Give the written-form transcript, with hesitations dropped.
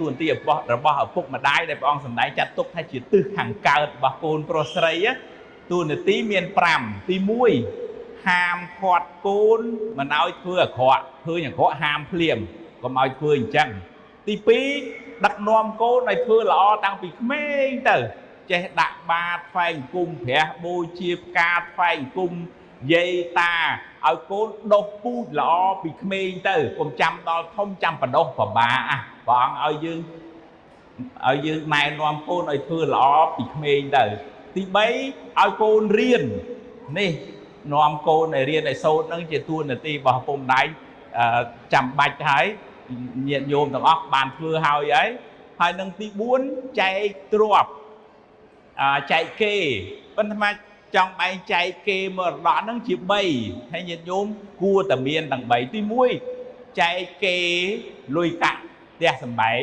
ទួនាទីរបស់ឪពុកម្ដាយដែលព្រះអង្គសម្ដែងចាត់ទុកថាជាទិសខាងកើតរបស់កូនប្រុសស្រីទួនាទីមាន5ទី1ហាមឃាត់កូនមិនឲ្យធ្វើអាក្រក់ឃើញអាក្រក់ហាមភ្លាមកុំឲ្យធ្វើអញ្ចឹងទី2ដឹកនាំកូនឲ្យធ្វើល្អតាំងពីក្មេងទៅចេះដាក់បាតថ្វាយអង្គមព្រះបូជាផ្កាថ្វាយអង្គមយាយតាឲ្យកូនដុសពូជល្អពីក្មេងទៅកុំចាំដល់ធំចាំបដោះប្របាព្រះអង្គឲ្យយើងណែនាំកូនឲ្យធ្វើល្អពីក្មេងទៅទី3ឲ្យកូនរៀននេះនាំកូនឲ្យរៀនឲ្យសូត្រនឹងជាទួនាទីរបស់ឪពុកម្ដាយចាំបាច់ហើយញាតិញោមទាំងអស់បានធ្វើហើយនឹងទី4ចែកទ្រព្យចែកគេប៉ុន្តែចង់បែងចែកគេមរតកហ្នឹងជា3ហើយញាតិញោមគួរតែមានទាំង3ទី1ចែកគេលុយកាក់ផ្ទះសម្បែង